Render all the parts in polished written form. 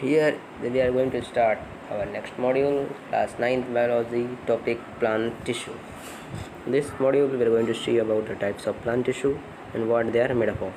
Here we are going to start our next module, class 9th biology, topic plant tissue. In this module we are going to see about the types of plant tissue and what they are made up of.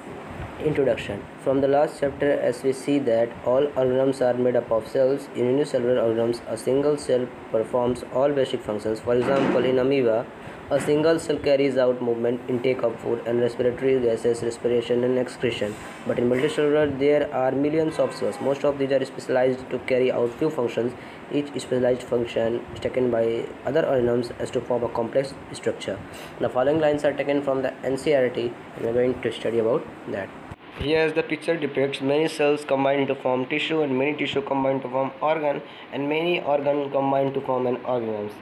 Introduction. From the last chapter, as we see that all organisms are made up of cells. In unicellular organisms, a single cell performs all basic functions. For example, in amoeba, a single cell carries out movement, intake of food, and respiratory gases, respiration and excretion. But in multicellular, there are millions of cells. Most of these are specialized to carry out few functions. Each specialized function is taken by other organisms as to form a complex structure. The following lines are taken from the NCERT, and we are going to study about that. Here as the picture depicts many cells combine to form tissue and many tissue combine to form organ and many organ combine to form an organism.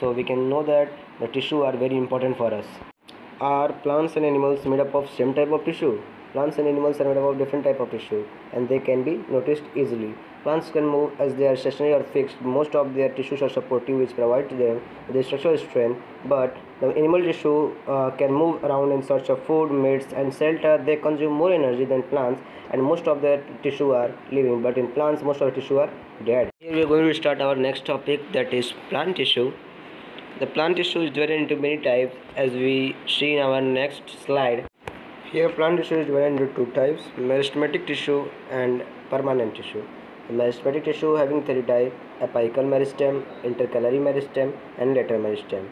So we can know that the tissue are very important for us. Are plants and animals made up of same type of tissue? Plants and animals are made up of different type of tissue and they can be noticed easily. Plants can move as they are stationary or fixed. Most of their tissues are supportive which provides them with structural strength, but the animal tissue can move around in search of food, mates and shelter. They consume more energy than plants and most of their tissue are living, but in plants most of the tissue are dead. Here we are going to start our next topic, that is plant tissue. The plant tissue is divided into many types as we see in our next slide. Here plant tissue is divided into two types, meristematic tissue and permanent tissue. The meristematic tissue having three types: apical meristem, intercalary meristem and lateral meristem.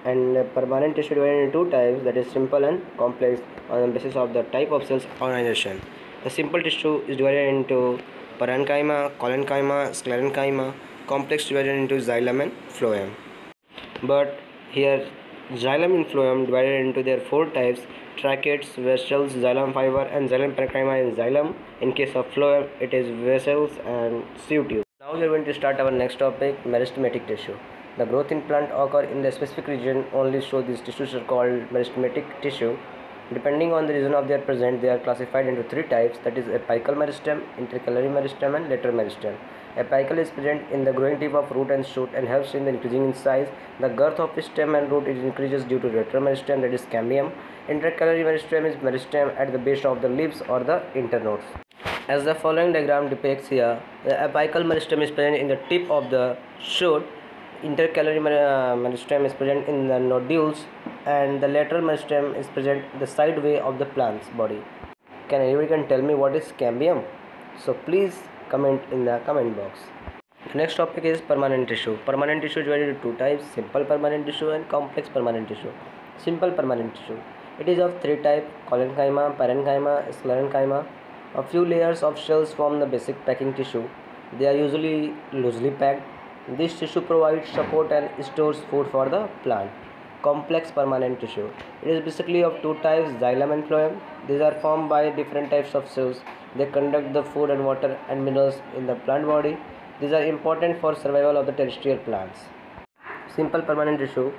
And permanent tissue divided into two types, that is simple and complex, on the basis of the type of cells organization. The simple tissue is divided into parenchyma, collenchyma, sclerenchyma. Complex divided into xylem and phloem. But here xylem and phloem divided into their four types: tracheids, vessels, xylem fiber and xylem parenchyma in xylem. In case of phloem, it is vessels and sieve tube. Now we are going to start our next topic, meristematic tissue. The growth in plant occur in the specific region only, so these tissues are called meristematic tissue. Depending on the region of their presence, they are classified into three types, that is apical meristem, intercalary meristem and lateral meristem. Apical is present in the growing tip of root and shoot and helps in the increasing in size. The girth of stem and root is increases due to lateral meristem, that is cambium. Intercalary meristem is meristem at the base of the leaves or the internodes. As the following diagram depicts here, the apical meristem is present in the tip of the shoot. Intercalary meristem is present in the nodules and the lateral meristem is present the side way of the plant's body. Can anybody tell me what is cambium? So please comment in the comment box. The next topic is permanent tissue. Permanent tissue is divided into two types, simple permanent tissue and complex permanent tissue. Simple permanent tissue. It is of three types, collenchyma, parenchyma, sclerenchyma. A few layers of cells form the basic packing tissue. They are usually loosely packed. This tissue provides support and stores food for the plant. Complex permanent tissue. It is basically of two types, xylem and phloem. These are formed by different types of cells. They conduct the food and water and minerals in the plant body. These are important for survival of the terrestrial plants. Simple permanent tissue,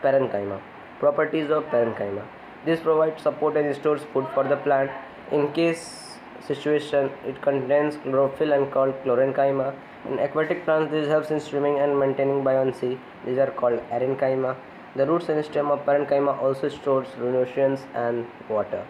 parenchyma. Properties of parenchyma. This provides support and stores food for the plant. In case situation, it contains chlorophyll and called chlorenchyma. In aquatic plants, this helps in swimming and maintaining buoyancy. These are called arenchyma. The roots and stem of parenchyma also stores nutrients and water.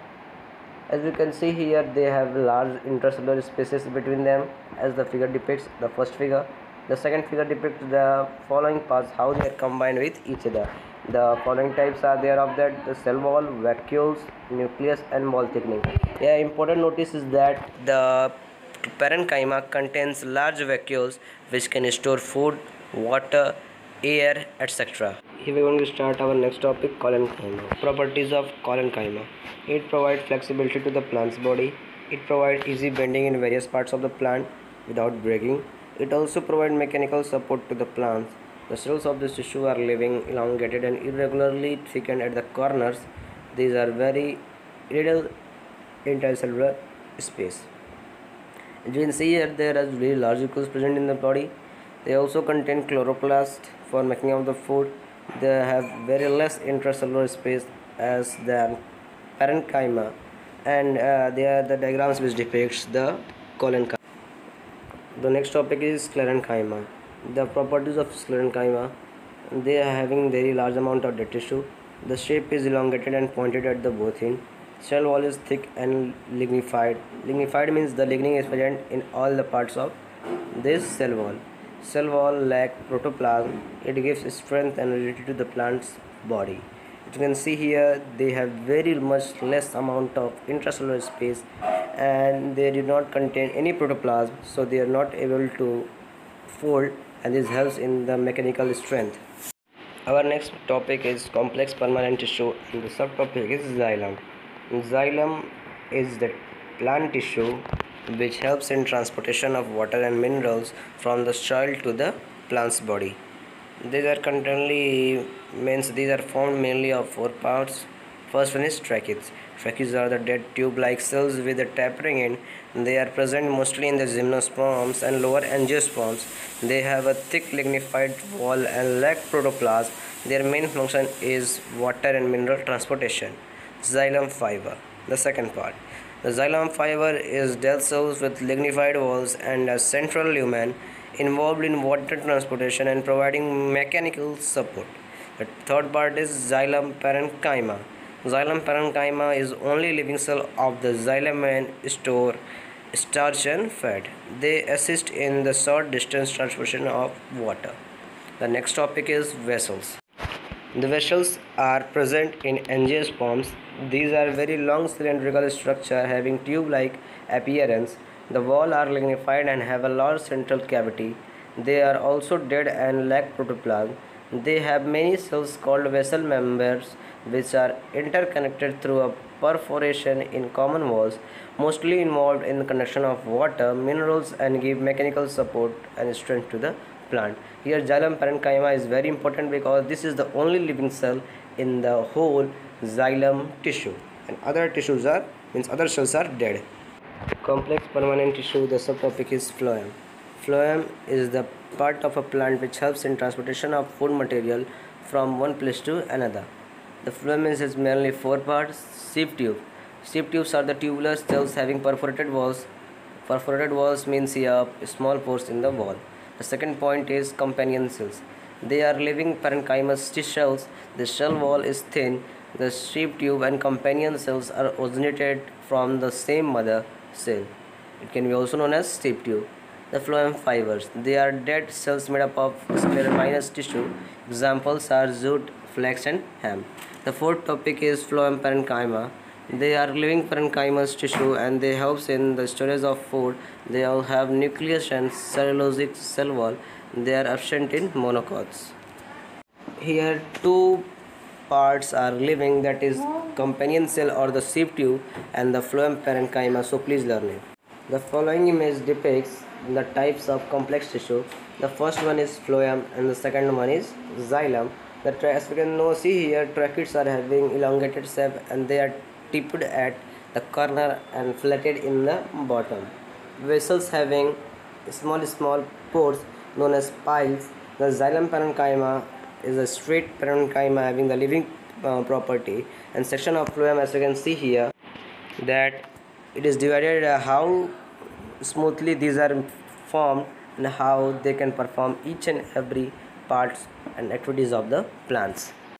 As we can see here, they have large intracellular spaces between them, as the figure depicts, the first figure. The second figure depicts the following parts, how they are combined with each other. The following types are there of that: the cell wall, vacuoles, nucleus and wall thickening. Yeah, important notice is that the parenchyma contains large vacuoles which can store food, water, air, etc. Here we are going to start our next topic, collenchyma. Properties of collenchyma. It provides flexibility to the plant's body. It provides easy bending in various parts of the plant without breaking. It also provides mechanical support to the plants. The cells of this tissue are living, elongated and irregularly thickened at the corners. These are very little intercellular space. As you can see here, there are very large vacuoles present in the body. They also contain chloroplast for making of the food. They have very less intracellular space as the parenchyma, and they are the diagrams which depicts the collenchyma. The next topic is sclerenchyma. The properties of sclerenchyma: they are having very large amount of dead tissue. The shape is elongated and pointed at the both ends. Cell wall is thick and lignified. Lignified means the lignin is present in all the parts of This cell wall lack protoplasm. It gives strength and rigidity to the plant's body. You can see here they have very much less amount of intracellular space, and they do not contain any protoplasm, so they are not able to fold, and this helps in the mechanical strength. Our next topic is complex permanent tissue, and the subtopic is xylem. Xylem is the plant tissue which helps in transportation of water and minerals from the soil to the plant's body. These are formed mainly of four parts. First one is tracheates. Tracheates are the dead tube-like cells with a tapering end. They are present mostly in the gymnosperms and lower angiosperms. They have a thick lignified wall and lack protoplasm. Their main function is water and mineral transportation. Xylem fiber. The second part. The xylem fiber is dead cells with lignified walls and a central lumen involved in water transportation and providing mechanical support. The third part is xylem parenchyma. Xylem parenchyma is only living cell of the xylem and store starch and fat. They assist in the short distance transportation of water. The next topic is vessels. The vessels are present in angiosperms. These are very long cylindrical structure having tube-like appearance. The walls are lignified and have a large central cavity. They are also dead and lack protoplasm. They have many cells called vessel members which are interconnected through a perforation in common walls, mostly involved in the conduction of water, minerals, and give mechanical support and strength to the plant. Here xylem parenchyma is very important because this is the only living cell in the whole xylem tissue, and other tissues are other cells are dead. Complex permanent tissue, the subtopic is phloem. Phloem is the part of a plant which helps in transportation of food material from one place to another. The phloem is mainly four parts. Sieve tube. Sieve tubes are the tubular cells having perforated walls. Perforated walls means here small pores in the wall. The second point is companion cells. They are living parenchymous tissues. The shell wall is thin. The sieve tube and companion cells are originated from the same mother cell. It can be also known as sieve tube. The phloem fibers. They are dead cells made up of sclerominous tissue. Examples are jute, flax, and hemp. The fourth topic is phloem parenchyma. They are living parenchymous tissue and they help in the storage of food. They all have nucleus and cellulosic cell wall. They are absent in monocots. Here two parts are living, that is companion cell or the sieve tube and the phloem parenchyma. So please learn it. The following image depicts the types of complex tissue. The first one is phloem and the second one is xylem. As you can see here, tracheates are having elongated shape and they are tipped at the corner and flattened in the bottom. Vessels having small pores known as piles. The xylem parenchyma is a straight parenchyma having the living property, and section of phloem, as you can see here, that it is divided how smoothly these are formed and how they can perform each and every parts and activities of the plants.